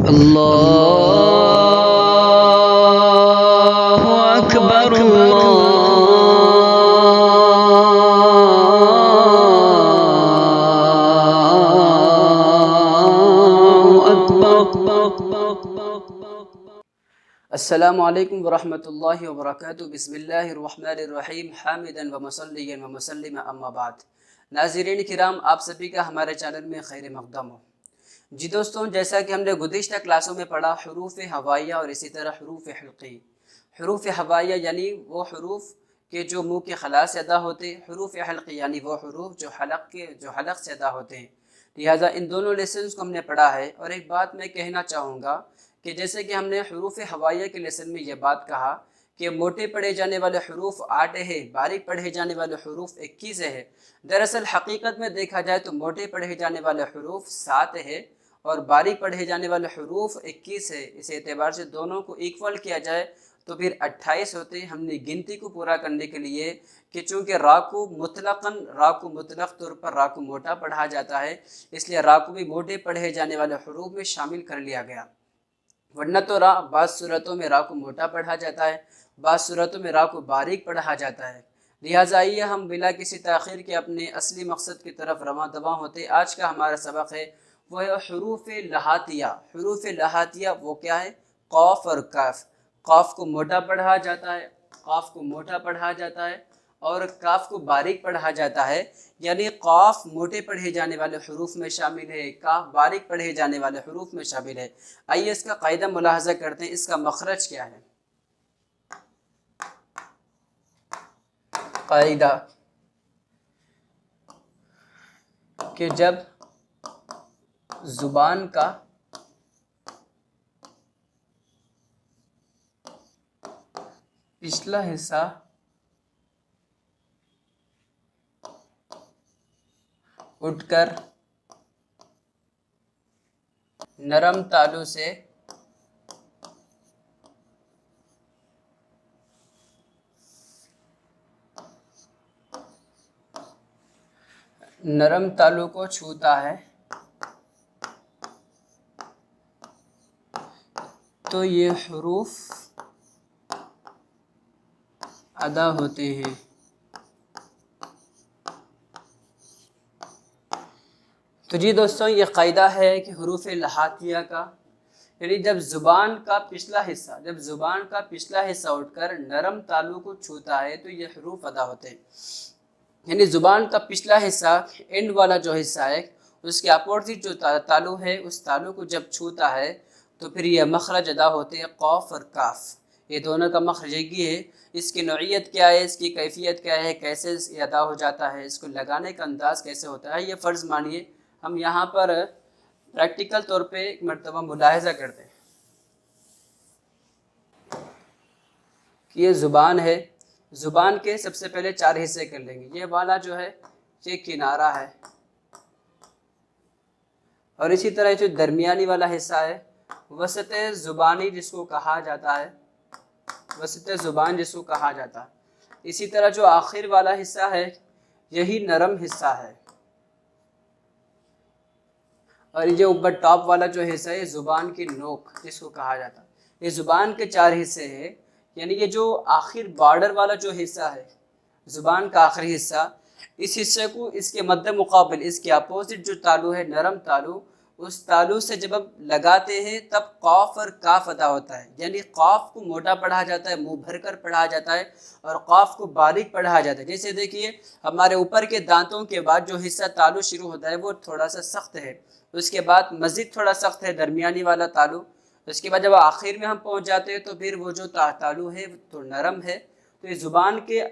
اللہ اکبر السلام علیکم ورحمۃ اللہ وبرکاتہ۔ بسم اللہ الرحمن الرحیم، حامدا ومصلیا ومسلما اما بعد۔ ناظرین کرام، آپ سبھی کا ہمارے چینل میں خیر مقدم ہو۔ جی دوستوں، جیسا کہ ہم نے گزشتہ کلاسوں میں پڑھا حروف ہوائیہ اور اسی طرح حروف حلقی۔ حروف ہوائیہ یعنی وہ حروف کے جو منہ کے خلا سے ادا ہوتے، حروف حلقی یعنی وہ حروف جو حلق سے ادا ہوتے ہیں۔ لہٰذا ان دونوں لیسنز کو ہم نے پڑھا ہے، اور ایک بات میں کہنا چاہوں گا کہ جیسے کہ ہم نے حروف ہوائیہ کے لیسن میں یہ بات کہا کہ موٹے پڑھے جانے والے حروف 8 ہیں، باریک پڑھے جانے والے حروف 21 ہیں۔ دراصل حقیقت میں دیکھا جائے تو موٹے پڑھے جانے والے حروف 7 ہیں اور باریک پڑھے جانے والے حروف 21 ہے۔ اس اعتبار سے دونوں کو ایکول کیا جائے تو پھر 28 ہوتے ہیں۔ ہم نے گنتی کو پورا کرنے کے لیے کہ چونکہ را کو مطلق طور پر را کو موٹا پڑھا جاتا ہے، اس لیے را کو بھی موٹے پڑھے جانے والے حروف میں شامل کر لیا گیا، ورنہ تو را بعض صورتوں میں را کو موٹا پڑھا جاتا ہے، بعض صورتوں میں را کو باریک پڑھا جاتا ہے۔ لہٰذا آئیے ہم بلا کسی تاخیر کے اپنے اصلی مقصد کی طرف رواں دواں ہوتے۔ آج کا ہمارا سبق ہے وہ ہے حروف لہاتیہ۔ حروف لہاتیہ وہ کیا ہے؟ قاف اور کاف۔ قاف کو موٹا پڑھا جاتا ہے، اور کاف کو باریک پڑھا جاتا ہے، یعنی قاف موٹے پڑھے جانے والے حروف میں شامل ہے، کاف باریک پڑھے جانے والے حروف میں شامل ہے۔ آئیے اس کا قاعدہ ملاحظہ کرتے ہیں، اس کا مخرج کیا ہے۔ قاعدہ کہ جب زبان کا پچھلا حصہ اٹھ کر نرم تالو سے نرم تالو کو چھوتا ہے تو یہ حروف ادا ہوتے ہیں۔ تو جی دوستوں، یہ قاعدہ ہے کہ حروف لہاتیہ کا، یعنی جب زبان کا پچھلا حصہ اٹھ کر نرم تالو کو چھوتا ہے تو یہ حروف ادا ہوتے ہیں۔ یعنی زبان کا پچھلا حصہ، اینڈ والا جو حصہ ہے، اس کے اپوزٹ جو تالو ہے، اس تالو کو جب چھوتا ہے تو پھر یہ مخرج ادا ہوتے ہیں، قاف اور کاف۔ یہ دونوں کا مخرج ایک ہی ہے۔ اس کی نوعیت کیا ہے، اس کی کیفیت کیا ہے، کیسے یہ ادا ہو جاتا ہے، اس کو لگانے کا انداز کیسے ہوتا ہے، یہ فرض مانیے ہم یہاں پر پریکٹیکل طور پہ ایک مرتبہ ملاحظہ کرتے ہیں کہ یہ زبان ہے، زبان کے سب سے پہلے 4 حصے کر لیں گے۔ یہ والا جو ہے یہ کنارہ ہے، اور اسی طرح جو درمیانی والا حصہ ہے وسط زبانی جس کو کہا جاتا ہے، وسط زبان جس کو کہا جاتا ہے۔ اسی طرح جو آخر والا حصہ ہے یہی نرم حصہ ہے، اور یہ اوپر ٹاپ والا جو حصہ ہے زبان کی نوک جس کو کہا جاتا ہے۔ یہ زبان کے 4 حصے ہیں، یعنی یہ جو آخر بارڈر والا جو حصہ ہے، زبان کا آخری حصہ، اس حصے کو اس کے مد مقابل، اس کے اپوزٹ جو تالو ہے، نرم تالو، اس تالو سے جب ہم لگاتے ہیں تب قاف اور کاف ادا ہوتا ہے۔ یعنی قاف کو موٹا پڑھا جاتا ہے، منہ بھر کر پڑھا جاتا ہے، اور قاف کو باریک پڑھا جاتا ہے۔ جیسے دیکھیے ہمارے اوپر کے دانتوں کے بعد جو حصہ تالو شروع ہوتا ہے وہ تھوڑا سا سخت ہے، اس کے بعد مزید تھوڑا سخت ہے درمیانی والا تالو، اس کے بعد جب آخر میں ہم پہنچ جاتے ہیں تو پھر وہ جو تالو ہے تو نرم ہے۔ تو یہ زبان کے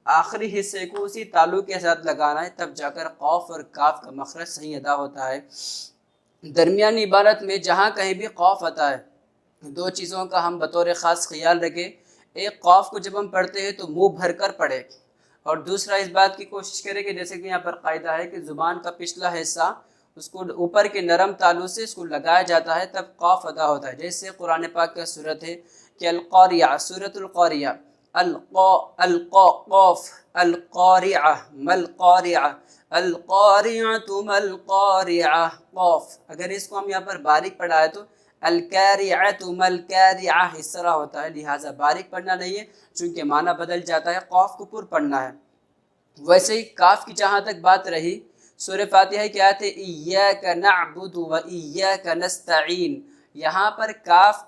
آخری حصے کو اسی تالو کے ساتھ لگانا ہے، تب جا کر قاف اور کاف کا مخرج صحیح ادا ہوتا ہے۔ درمیانی عبارت میں جہاں کہیں بھی قاف آتا ہے، 2 چیزوں کا ہم بطور خاص خیال رکھیں۔ ایک، قاف کو جب ہم پڑھتے ہیں تو منہ بھر کر پڑھے، اور دوسرا اس بات کی کوشش کریں کہ جیسے کہ یہاں پر قاعدہ ہے کہ زبان کا پچھلا حصہ اس کو اوپر کے نرم تالو سے اس کو لگایا جاتا ہے تب قاف ادا ہوتا ہے۔ جیسے قرآن پاک کا صورت ہے کہ القاریہ، سورۃ القاریہ، القاف، القاریہ، ملقاریہ، القاریعۃ ملقاریہ، قاف۔ اگر اس کو ہم یہاں پر باریک پڑھا ہے تو الکارعۃ ملکارعہ اس طرح ہوتا ہے، لہٰذا باریک پڑھنا نہیں ہے چونکہ معنی بدل جاتا ہے، قاف کو پر پڑھنا ہے۔ ویسے ہی کاف کی جہاں تک بات رہی، سورہ فاتحہ کی آیت ہے ایاک نعبد و ایاک نستعین، یہاں پر کاف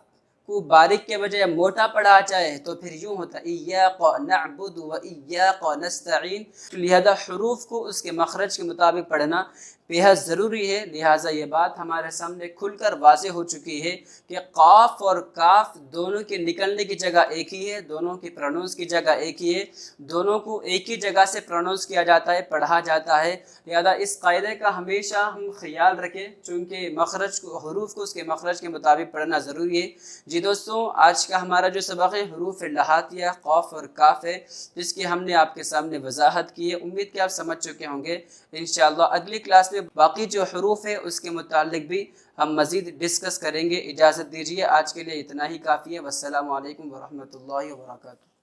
کو باریک کے بجائے موٹا پڑھا جائے تو پھر یوں ہوتا ہے ایاک نعبد و ایاک نستعین، لہذا حروف کو اس کے مخرج کے مطابق پڑھنا بےحد ضروری ہے۔ لہٰذا یہ بات ہمارے سامنے کھل کر واضح ہو چکی ہے کہ قاف اور کاف دونوں کے نکلنے کی جگہ ایک ہی ہے، دونوں کی پروننس کی جگہ ایک ہی ہے، دونوں کو ایک ہی جگہ سے پروننس کیا جاتا ہے، پڑھا جاتا ہے۔ لہذا اس قاعدے کا ہمیشہ ہم خیال رکھیں چونکہ مخرج کو، حروف کو اس کے مخرج کے مطابق پڑھنا ضروری ہے۔ جی دوستوں، آج کا ہمارا جو سبق ہے حروف لہاتیہ قاف اور کاف ہے، جس کی ہم نے آپ کے سامنے وضاحت کی ہے، امید کہ آپ سمجھ چکے ہوں گے۔ انشاءاللہ اگلی کلاس میں باقی جو حروف ہے اس کے متعلق بھی ہم مزید ڈسکس کریں گے۔ اجازت دیجیے، آج کے لیے اتنا ہی کافی ہے۔ والسلام علیکم ورحمۃ اللہ وبرکاتہ۔